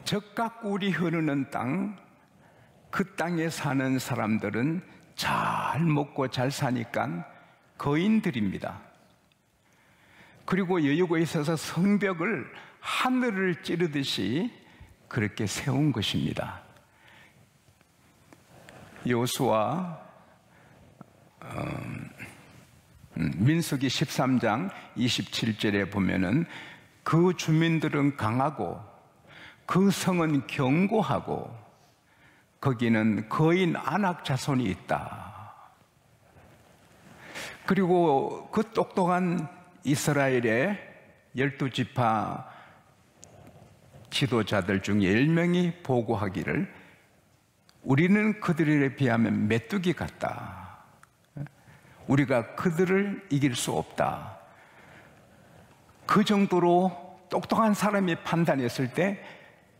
적과 꿀이 흐르는 땅, 그 땅에 사는 사람들은 잘 먹고 잘 사니까 거인들입니다. 그리고 여리고에 있어서 성벽을 하늘을 찌르듯이 그렇게 세운 것입니다. 여호수아 민수기 13장 27절에 보면은 그 주민들은 강하고 그 성은 견고하고 거기는 거인 아낙 자손이 있다. 그리고 그 똑똑한 이스라엘의 12지파 지도자들 중 10명이 보고하기를 우리는 그들에 비하면 메뚜기 같다. 우리가 그들을 이길 수 없다. 그 정도로 똑똑한 사람이 판단했을 때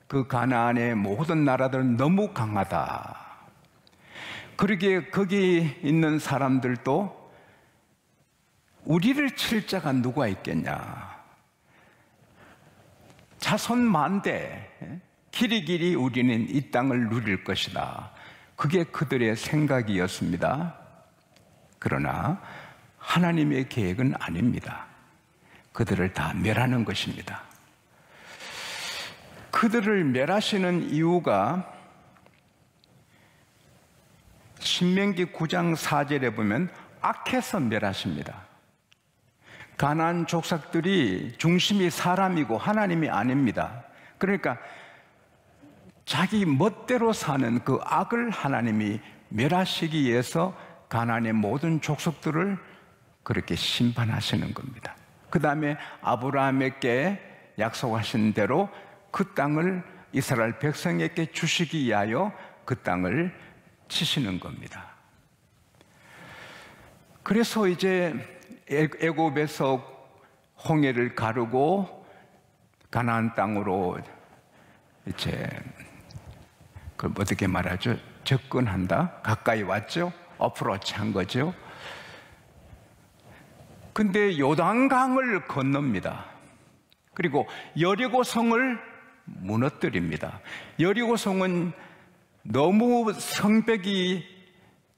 그 가나안의 모든 나라들은 너무 강하다. 그러기에 거기 있는 사람들도 우리를 칠 자가 누가 있겠냐. 자손 만대 길이길이 우리는 이 땅을 누릴 것이다. 그게 그들의 생각이었습니다. 그러나 하나님의 계획은 아닙니다. 그들을 다 멸하는 것입니다. 그들을 멸하시는 이유가 신명기 9장 4절에 보면 악해서 멸하십니다. 가나안 족속들이 중심이 사람이고 하나님이 아닙니다. 그러니까 자기 멋대로 사는 그 악을 하나님이 멸하시기 위해서 가나안의 모든 족속들을 그렇게 심판하시는 겁니다. 그 다음에 아브라함에게 약속하신 대로 그 땅을 이스라엘 백성에게 주시기 위하여 그 땅을 치시는 겁니다. 그래서 이제 애굽에서 홍해를 가르고 가나안 땅으로 이제 그 어떻게 말하죠? 접근한다? 가까이 왔죠? 어프로치 한 거죠. 근데 요단강을 건넙니다. 그리고 여리고성을 무너뜨립니다. 여리고성은 너무 성벽이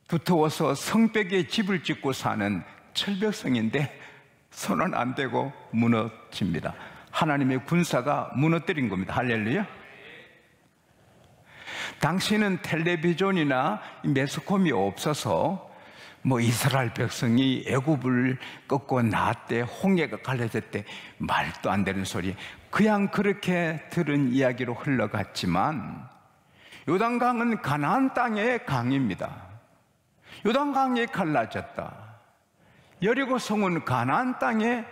두터워서 성벽에 집을 짓고 사는 철벽성인데 손은 안 대고 무너집니다. 하나님의 군사가 무너뜨린 겁니다. 할렐루야. 당시는 텔레비전이나 매스컴이 없어서 뭐 이스라엘 백성이 애굽을 꺾고 나왔대, 홍해가 갈라졌대, 말도 안 되는 소리. 그냥 그렇게 들은 이야기로 흘러갔지만 요단강은 가나안 땅의 강입니다. 요단강이 갈라졌다. 여리고성은 가나안 땅의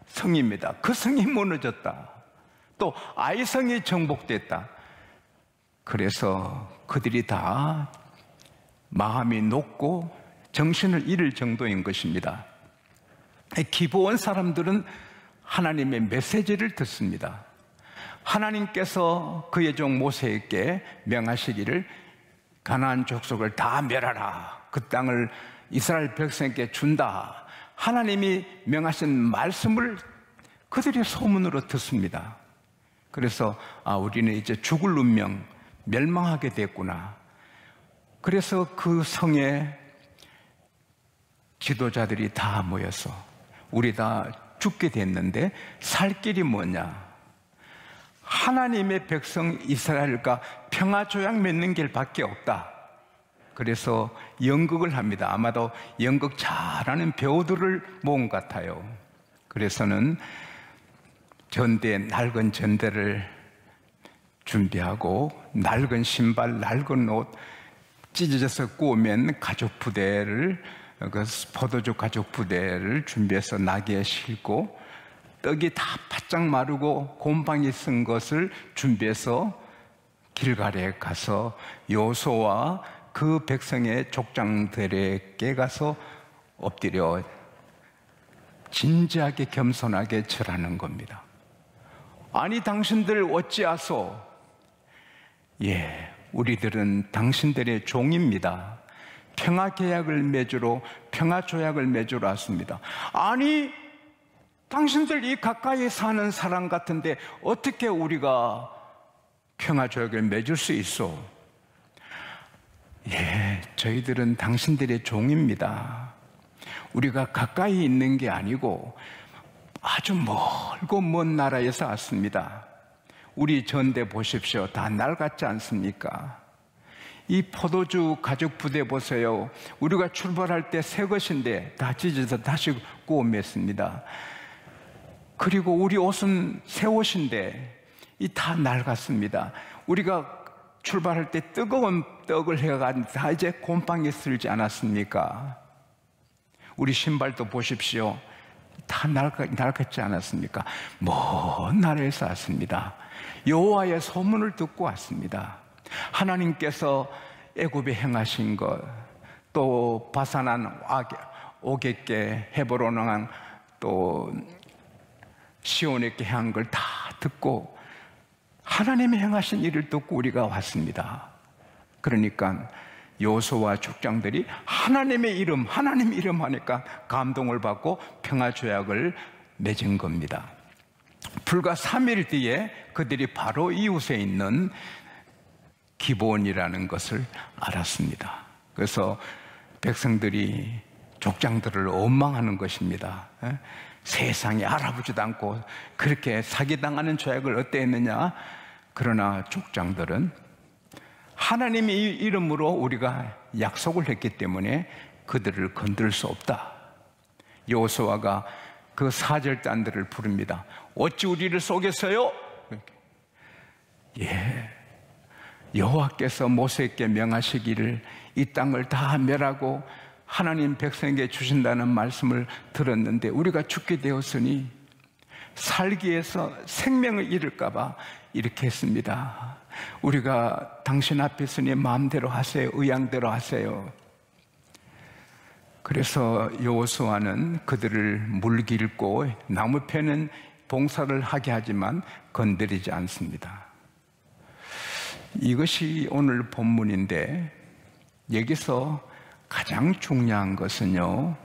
성입니다. 그 성이 무너졌다. 또 아이성이 정복됐다. 그래서 그들이 다 마음이 높고 정신을 잃을 정도인 것입니다. 기브온 사람들은 하나님의 메시지를 듣습니다. 하나님께서 그의 종 모세에게 명하시기를 가나안 족속을 다 멸하라. 그 땅을 이스라엘 백성에게 준다. 하나님이 명하신 말씀을 그들이 소문으로 듣습니다. 그래서 우리는 이제 죽을 운명, 멸망하게 됐구나. 그래서 그 성에 지도자들이 다 모여서 우리 다 죽게 됐는데 살 길이 뭐냐? 하나님의 백성 이스라엘과 평화조약 맺는 길밖에 없다. 그래서 연극을 합니다. 아마도 연극 잘하는 배우들을 모은 것 같아요. 그래서는 낡은 전대를 준비하고 낡은 신발, 낡은 옷, 찢어져서 꾸우면 가죽 부대를, 그 포도주 가죽 부대를 준비해서 나귀에 싣고 떡이 다 바짝 마르고 곰팡이 쓴 것을 준비해서 길갈에 가서 여호수아와 그 백성의 족장들에게 가서 엎드려 진지하게 겸손하게 절하는 겁니다. 아니 당신들 어찌하소? 예, 우리들은 당신들의 종입니다. 평화계약을 맺으러, 평화조약을 맺으러 왔습니다. 아니 당신들 이 가까이 사는 사람 같은데 어떻게 우리가 평화조약을 맺을 수 있어. 예, 저희들은 당신들의 종입니다. 우리가 가까이 있는 게 아니고 아주 멀고 먼 나라에서 왔습니다. 우리 전대 보십시오. 다 낡았지 않습니까? 이 포도주 가죽 부대 보세요. 우리가 출발할 때 새 것인데 다 찢어서 다시 구워 맸습니다. 그리고 우리 옷은 새 옷인데 이 다 낡았습니다. 우리가 출발할 때 뜨거운 떡을 해가지고 다 이제 곰팡이 쓸지 않았습니까? 우리 신발도 보십시오. 다 낡았지 않았습니까? 먼 나라에서 왔습니다. 여호와의 소문을 듣고 왔습니다. 하나님께서 애굽에 행하신 것, 또 바산한 오게께 헤브론왕 또 시온에게 행한 걸 다 듣고 하나님이 행하신 일을 듣고 우리가 왔습니다. 그러니까 여호수아와 족장들이 하나님의 이름 하니까 감동을 받고 평화조약을 맺은 겁니다. 불과 3일 뒤에 그들이 바로 이웃에 있는 기브온이라는 것을 알았습니다. 그래서 백성들이 족장들을 원망하는 것입니다. 세상에 알아보지도 않고 그렇게 사기당하는 조약을 어때 했느냐? 그러나 족장들은 하나님의 이름으로 우리가 약속을 했기 때문에 그들을 건들 수 없다. 여호수아가 그 사절단들을 부릅니다. 어찌 우리를 속였어요? 예, 여호와께서 모세에게 명하시기를 이 땅을 다 멸하고 하나님 백성에게 주신다는 말씀을 들었는데 우리가 죽게 되었으니 살기 위해서 생명을 잃을까 봐 이렇게 했습니다. 우리가 당신 앞에 있으니 마음대로 하세요. 의향대로 하세요. 그래서 여호수아는 그들을 물길고 나무 패는 봉사를 하게 하지만 건드리지 않습니다. 이것이 오늘 본문인데 여기서 가장 중요한 것은요,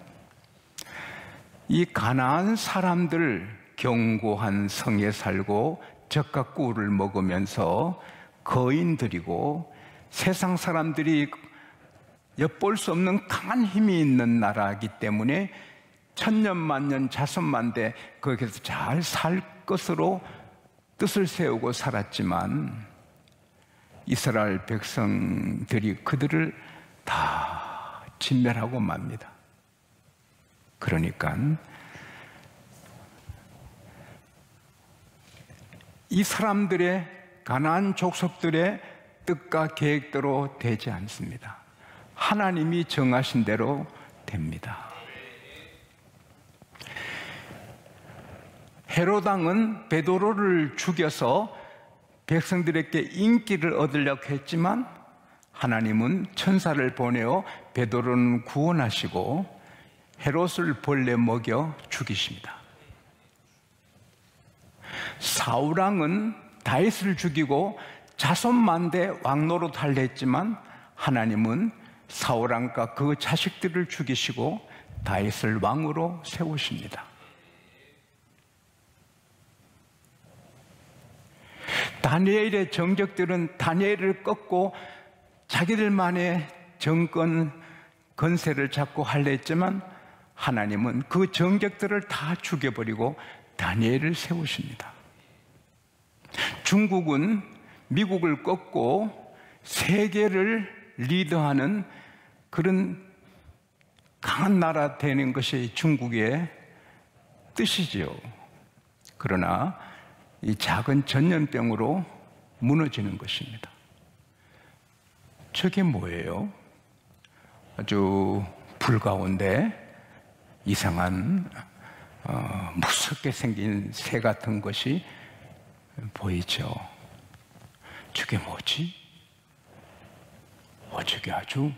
이 가나안 사람들 견고한 성에 살고 젖과 꿀을 먹으면서 거인들이고 세상 사람들이 엿볼 수 없는 강한 힘이 있는 나라이기 때문에 천년 만년 자손만대 거기서 잘 살 것으로 뜻을 세우고 살았지만 이스라엘 백성들이 그들을 다 진멸하고 맙니다. 그러니까 이 사람들의 가나안 족속들의 뜻과 계획대로 되지 않습니다. 하나님이 정하신 대로 됩니다. 헤롯 왕은 베드로를 죽여서 백성들에게 인기를 얻으려고 했지만 하나님은 천사를 보내어 베드로는 구원하시고 헤롯을 벌레 먹여 죽이십니다. 사울왕은 다윗을 죽이고 자손만대 왕노릇 하려 했지만 하나님은 사울왕과 그 자식들을 죽이시고 다윗을 왕으로 세우십니다. 다니엘의 정적들은 다니엘을 꺾고 자기들만의 정권 건세를 잡고 하려 했지만 하나님은 그 정적들을 다 죽여버리고 다니엘을 세우십니다. 중국은 미국을 꺾고 세계를 리더하는 그런 강한 나라 되는 것이 중국의 뜻이지요. 그러나 이 작은 전염병으로 무너지는 것입니다. 저게 뭐예요? 아주 불 가운데 이상한 무섭게 생긴 새 같은 것이 보이죠. 저게 뭐지? 저게 아주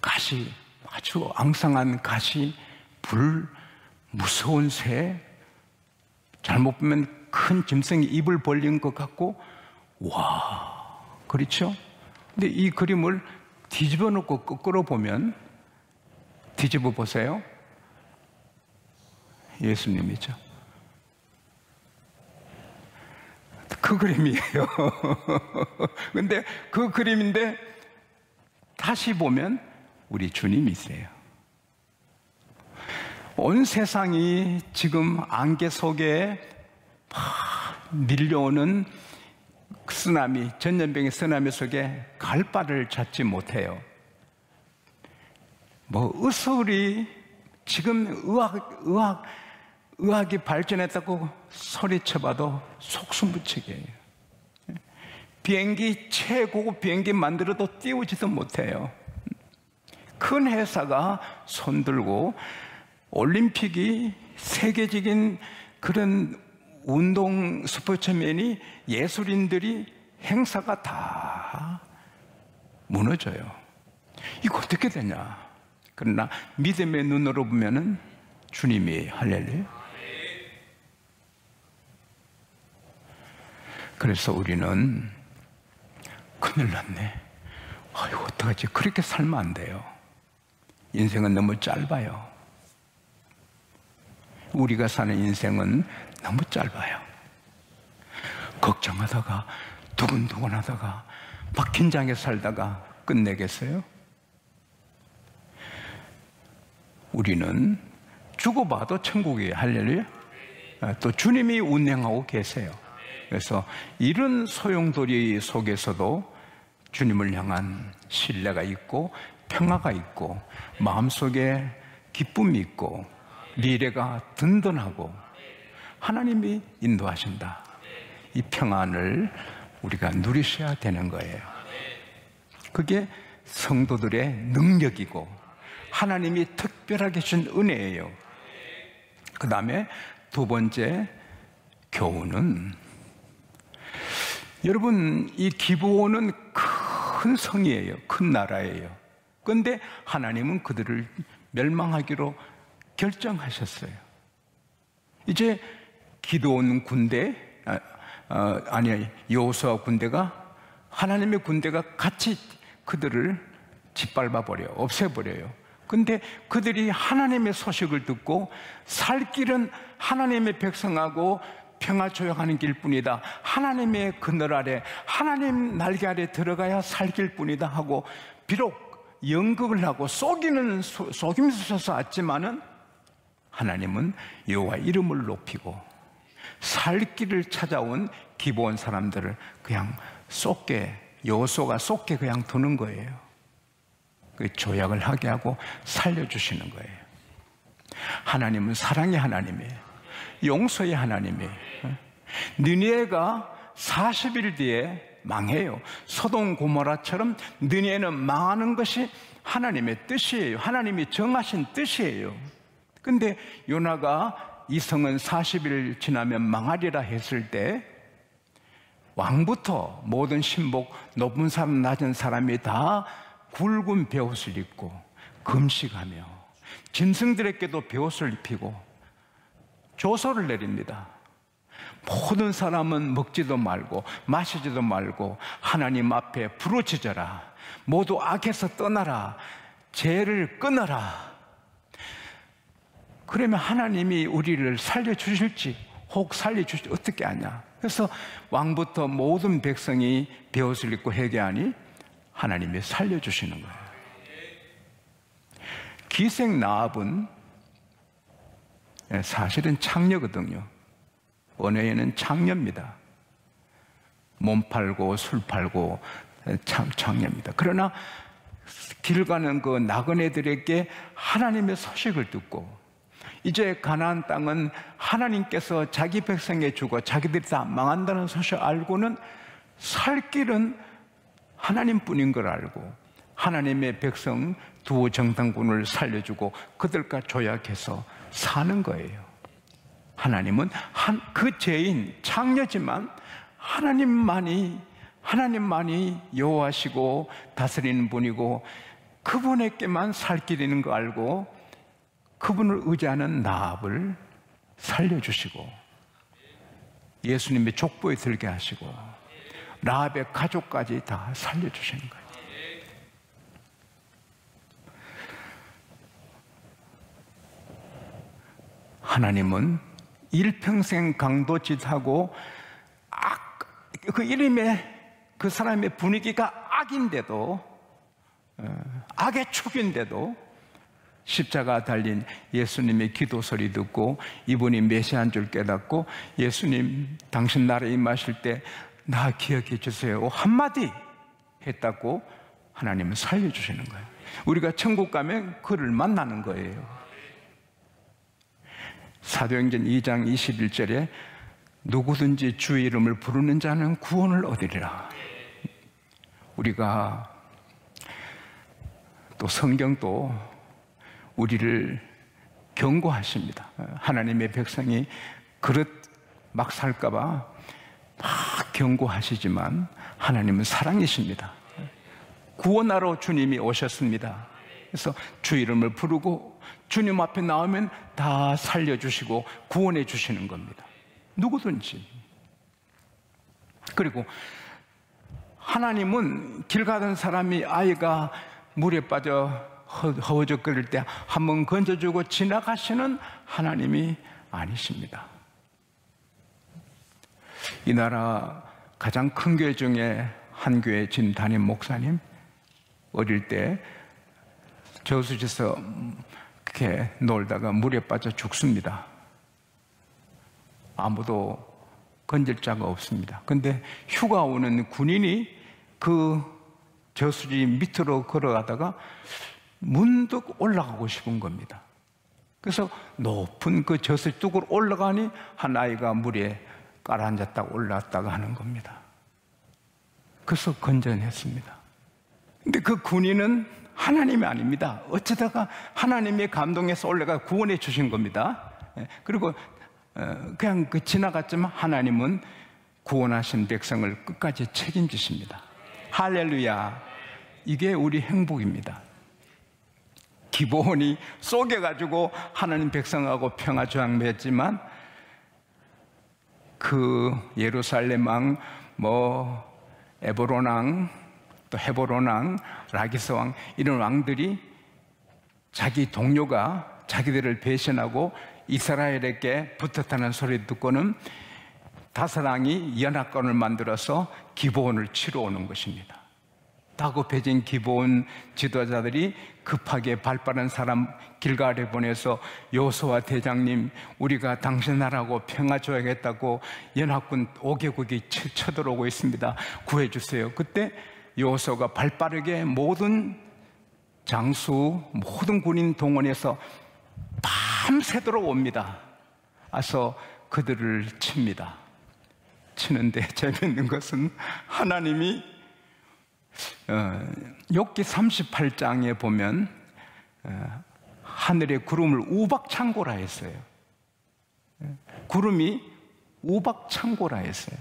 가시, 아주 앙상한 가시, 불, 무서운 새, 잘못 보면 큰 짐승이 입을 벌린 것 같고, 와, 그렇죠? 근데 이 그림을 뒤집어 놓고 거꾸로 보면, 뒤집어 보세요. 예수님이죠. 그 그림이에요. 근데 그 그림인데 다시 보면 우리 주님이세요. 온 세상이 지금 안개 속에 밀려오는 쓰나미, 전염병의 쓰나미 속에 갈 바를 찾지 못해요. 의술이 지금 의학이 발전했다고 소리쳐봐도 속수무책이에요. 비행기, 최고급 비행기 만들어도 띄우지도 못해요. 큰 회사가 손들고 올림픽이 세계적인 그런 운동 스포츠맨이 예술인들이 행사가 다 무너져요. 이거 어떻게 되냐? 그러나 믿음의 눈으로 보면은 주님이 할렐루야. 그래서 우리는 큰일 났네. 아이고 어떡하지? 그렇게 살면 안 돼요. 인생은 너무 짧아요. 우리가 사는 인생은 너무 짧아요. 걱정하다가 두근두근하다가 막 긴장해 살다가 끝내겠어요? 우리는 죽어봐도 천국이에요. 할렐루야. 또 주님이 운행하고 계세요. 그래서 이런 소용돌이 속에서도 주님을 향한 신뢰가 있고 평화가 있고 마음속에 기쁨이 있고 미래가 든든하고 하나님이 인도하신다. 이 평안을 우리가 누리셔야 되는 거예요. 그게 성도들의 능력이고 하나님이 특별하게 주신 은혜예요. 그 다음에 두 번째 교훈은, 여러분 이 기브온은 큰 성이에요. 큰 나라예요. 그런데 하나님은 그들을 멸망하기로 결정하셨어요. 이제 기드온 군대, 여호수아 군대가, 하나님의 군대가 같이 그들을 짓밟아 버려요. 없애버려요. 근데 그들이 하나님의 소식을 듣고 살 길은 하나님의 백성하고 평화 조용하는 길뿐이다. 하나님의 그늘 아래, 하나님 날개 아래 들어가야 살 길뿐이다 하고, 비록 연극을 하고 속임수서 왔지만은 하나님은 여호와 이름을 높이고 살 길을 찾아온 기브온 사람들을 그냥 여호수아가 쏟게 그냥 두는 거예요. 그 조약을 하게 하고 살려주시는 거예요. 하나님은 사랑의 하나님이에요. 용서의 하나님이에요. 느니에가 40일 뒤에 망해요. 소돔 고모라처럼 느니에는 망하는 것이 하나님의 뜻이에요. 하나님이 정하신 뜻이에요. 근데 요나가 이 성은 40일 지나면 망하리라 했을 때 왕부터 모든 신복, 높은 사람 낮은 사람이 다 굵은 베옷을 입고 금식하며 짐승들에게도 베옷을 입히고 조서를 내립니다. 모든 사람은 먹지도 말고 마시지도 말고 하나님 앞에 부르짖어라. 모두 악에서 떠나라. 죄를 끊어라. 그러면 하나님이 우리를 살려주실지, 혹 살려주실지 어떻게 아냐. 그래서 왕부터 모든 백성이 베옷을 입고 회개하니 하나님이 살려주시는 거예요. 기생 나합은 사실은 창녀거든요. 언어에는 창녀입니다. 몸 팔고 술 팔고 창녀입니다. 그러나 길 가는 그 나그네들에게 하나님의 소식을 듣고, 이제 가나안 땅은 하나님께서 자기 백성에 주고 자기들이 다 망한다는 소식을 알고는 살 길은 하나님뿐인 걸 알고 하나님의 백성 두 정탐꾼을 살려주고 그들과 조약해서 사는 거예요. 하나님은 그 죄인 창녀지만 하나님만이 여호와시고 다스리는 분이고 그분에게만 살 길이 있는 거 알고 그분을 의지하는 나합을 살려주시고 예수님의 족보에 들게 하시고 라합의 가족까지 다 살려주시는 거예요. 하나님은 일평생 강도짓하고 그 이름에 그 사람의 분위기가 악인데도, 악의 축인데도 십자가 달린 예수님의 기도 소리 듣고 이분이 메시아인 줄 깨닫고, 예수님 당신 나라에 임하실 때 나 기억해 주세요 한마디 했다고 하나님은 살려주시는 거예요. 우리가 천국 가면 그를 만나는 거예요. 사도행전 2장 21절에 누구든지 주의 이름을 부르는 자는 구원을 얻으리라. 우리가 또 성경도 우리를 경고하십니다. 하나님의 백성이 그릇 막 살까봐 막 경고하시지만 하나님은 사랑이십니다. 구원하러 주님이 오셨습니다. 그래서 주 이름을 부르고 주님 앞에 나오면 다 살려주시고 구원해 주시는 겁니다. 누구든지. 그리고 하나님은 길 가던 사람이 아이가 물에 빠져 허우적거릴 때 한 번 건져주고 지나가시는 하나님이 아니십니다. 이 나라 가장 큰 교회 중에 한 교회 진 담임 목사님, 어릴 때 저수지에서 그렇게 놀다가 물에 빠져 죽습니다. 아무도 건질 자가 없습니다. 근데 휴가 오는 군인이 그 저수지 밑으로 걸어가다가 문득 올라가고 싶은 겁니다. 그래서 높은 그 저수지 뚝으로 올라가니 한 아이가 물에 깔아앉았다가 올라왔다가 하는 겁니다. 그래서 건져냈습니다. 근데 그 군인은 하나님이 아닙니다. 어쩌다가 하나님의 감동에서 올라가 구원해 주신 겁니다. 그리고 그냥 지나갔지만 하나님은 구원하신 백성을 끝까지 책임지십니다. 할렐루야. 이게 우리 행복입니다. 기브온이 쏘개가지고 하나님 백성하고 평화조약 맺지만 그 예루살렘 왕, 에브론 왕, 또 헤브론 왕, 라기스 왕, 이런 왕들이 자기 동료가 자기들을 배신하고 이스라엘에게 붙었다는 소리 듣고는 다사랑이 연합군을 만들어서 기브온을 치러 오는 것입니다. 다급해진 기브온 지도자들이 급하게 발빠른 사람 길갈에 보내서 여호수아 대장님, 우리가 당신 나라하고 평화 줘야겠다고 연합군 5개국이 쳐들어오고 있습니다. 구해주세요. 그때 여호수아가 발빠르게 모든 장수, 모든 군인 동원해서 밤새도록 옵니다. 와서 그들을 칩니다. 치는데 재밌는 것은 하나님이 욥기 38장에 보면 하늘의 구름을 우박창고라 했어요. 구름이 우박창고라 했어요.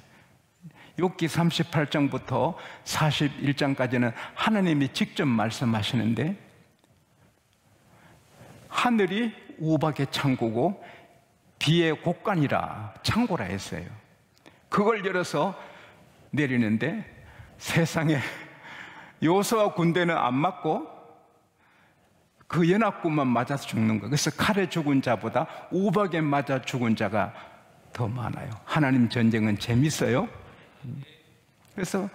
욥기 38장부터 41장까지는 하나님이 직접 말씀하시는데 하늘이 우박의 창고고 비의 곡간이라 창고라 했어요. 그걸 열어서 내리는데 세상에 여호수아 군대는 안 맞고 그 연합군만 맞아서 죽는 거예요. 그래서 칼에 죽은 자보다 우박에 맞아 죽은 자가 더 많아요. 하나님 전쟁은 재밌어요. 그래서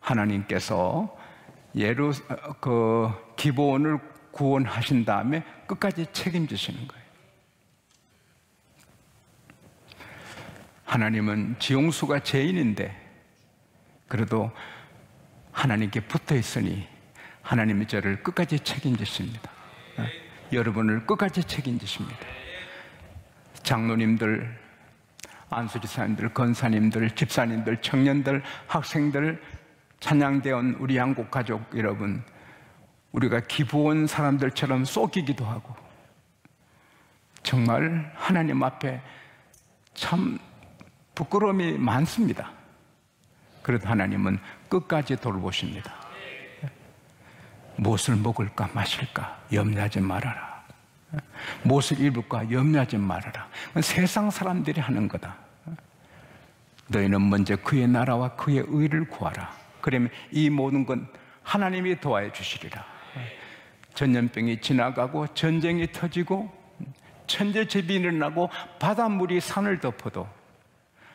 하나님께서 기브온을 구원하신 다음에 끝까지 책임지시는 거예요. 하나님은 지용수가 죄인인데 그래도 하나님께 붙어 있으니 하나님이 저를 끝까지 책임지십니다. 여러분을 끝까지 책임지십니다. 장로님들, 안수지사님들, 권사님들, 집사님들, 청년들, 학생들, 찬양대원, 우리 양국 가족 여러분, 우리가 기브온 사람들처럼 쏘기기도 하고 정말 하나님 앞에 참 부끄러움이 많습니다. 그래도 하나님은 끝까지 돌보십니다. 무엇을 먹을까 마실까 염려하지 말아라. 무엇을 입을까 염려하지 말아라. 세상 사람들이 하는 거다. 너희는 먼저 그의 나라와 그의 의를 구하라. 그러면 이 모든 건 하나님이 도와해 주시리라. 전염병이 지나가고 전쟁이 터지고 천재지변이 일어나고 바닷물이 산을 덮어도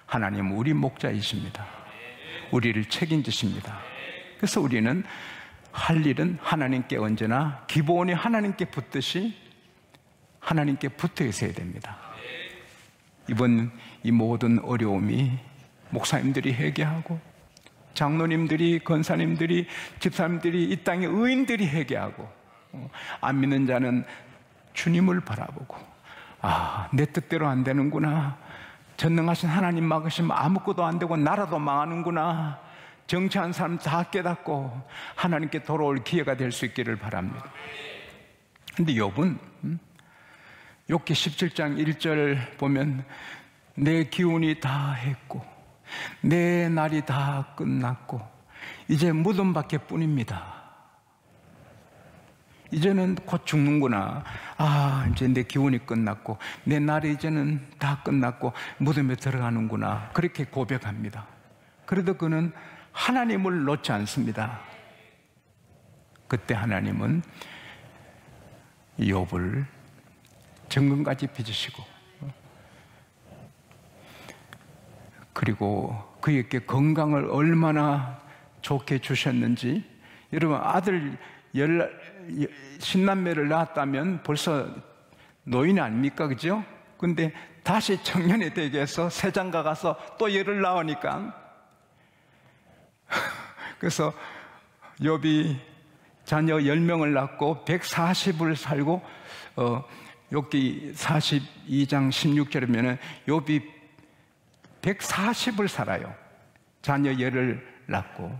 하나님은 우리 목자이십니다. 우리를 책임지십니다. 그래서 우리는 할 일은 하나님께 언제나 기본이 하나님께 붙듯이 하나님께 붙어 있어야 됩니다. 이번 이 모든 어려움이 목사님들이 회개하고 장로님들이, 권사님들이, 집사님들이, 이 땅의 의인들이 회개하고 안 믿는 자는 주님을 바라보고 내 뜻대로 안 되는구나, 전능하신 하나님 막으시면 아무것도 안 되고 나라도 망하는구나, 정치한 사람 다 깨닫고 하나님께 돌아올 기회가 될 수 있기를 바랍니다. 근데 욥은 욥기 17장 1절 보면 내 기운이 다 했고 내 날이 다 끝났고 이제 무덤밖에 뿐입니다. 이제는 곧 죽는구나. 이제 내 기운이 끝났고 내 날이 이제는 다 끝났고 무덤에 들어가는구나. 그렇게 고백합니다. 그래도 그는 하나님을 놓지 않습니다. 그때 하나님은 욥을 정금같이 빚으시고 그리고 그에게 건강을 얼마나 좋게 주셨는지, 여러분 아들 신남매를 낳았다면 벌써 노인 아닙니까? 그죠? 근데 다시 청년이 되게 해서 세장가 가서 또 열을 낳으니까 그래서 욥이 자녀 10명을 낳고 140을 살고 욥기 42장 16절이면 욥이 140을 살아요. 자녀 10을 낳고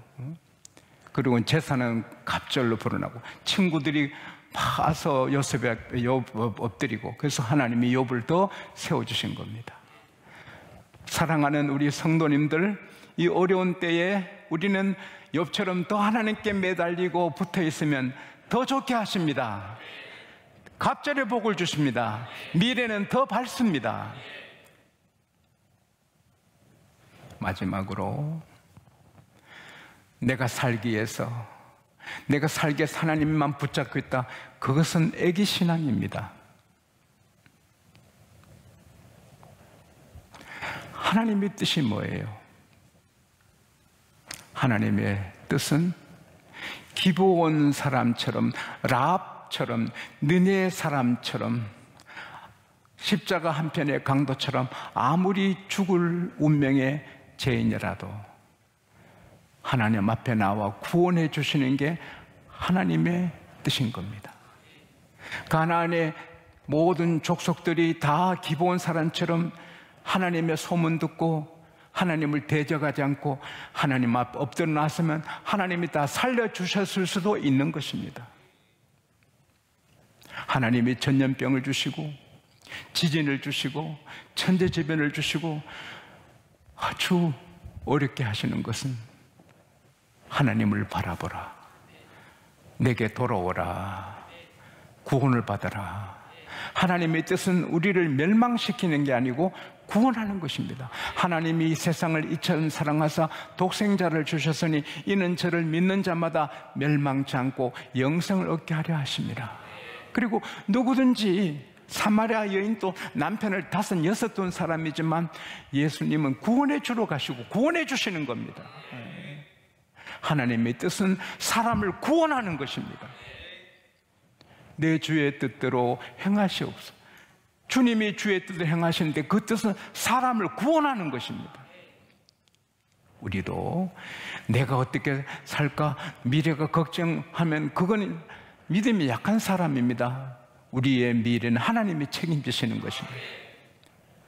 그리고 재산은 갑절로 불어나고 친구들이 파서 욥 엎드리고 그래서 하나님이 욥을 더 세워주신 겁니다. 사랑하는 우리 성도님들, 이 어려운 때에 우리는 욥처럼 더 하나님께 매달리고 붙어 있으면 더 좋게 하십니다. 갑절의 복을 주십니다. 미래는 더 밝습니다. 마지막으로 내가 살기 위해서 내가 살기 위해서 하나님만 붙잡고 있다, 그것은 애기신앙입니다. 하나님의 뜻이 뭐예요? 하나님의 뜻은 기브온 사람처럼, 라합처럼, 느헤 사람처럼, 십자가 한편의 강도처럼 아무리 죽을 운명의 죄인이라도 하나님 앞에 나와 구원해 주시는 게 하나님의 뜻인 겁니다. 가나안의 모든 족속들이 다 기브온 사람처럼 하나님의 소문 듣고 하나님을 대적하지 않고 하나님 앞 엎드려 놨으면 하나님이 다 살려주셨을 수도 있는 것입니다. 하나님이 전염병을 주시고 지진을 주시고 천재지변을 주시고 아주 어렵게 하시는 것은 하나님을 바라보라, 내게 돌아오라, 구원을 받아라. 하나님의 뜻은 우리를 멸망시키는 게 아니고 구원하는 것입니다. 하나님이 이 세상을 이처럼 사랑하사 독생자를 주셨으니 이는 저를 믿는 자마다 멸망치 않고 영생을 얻게 하려 하십니다. 그리고 누구든지 사마리아 여인도 남편을 5, 6 둔 사람이지만 예수님은 구원해 주러 가시고 구원해 주시는 겁니다. 하나님의 뜻은 사람을 구원하는 것입니다. 내 주의 뜻대로 행하시옵소서. 주님이 주의 뜻을 행하시는데 그 뜻은 사람을 구원하는 것입니다. 우리도 내가 어떻게 살까 미래가 걱정하면 그건 믿음이 약한 사람입니다. 우리의 미래는 하나님이 책임지시는 것입니다.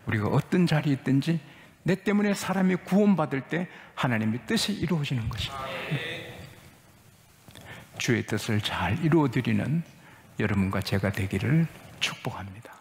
우리가 어떤 자리에 있든지 내 때문에 사람이 구원받을 때 하나님의 뜻이 이루어지는 것입니다. 주의 뜻을 잘 이루어드리는 여러분과 제가 되기를 축복합니다.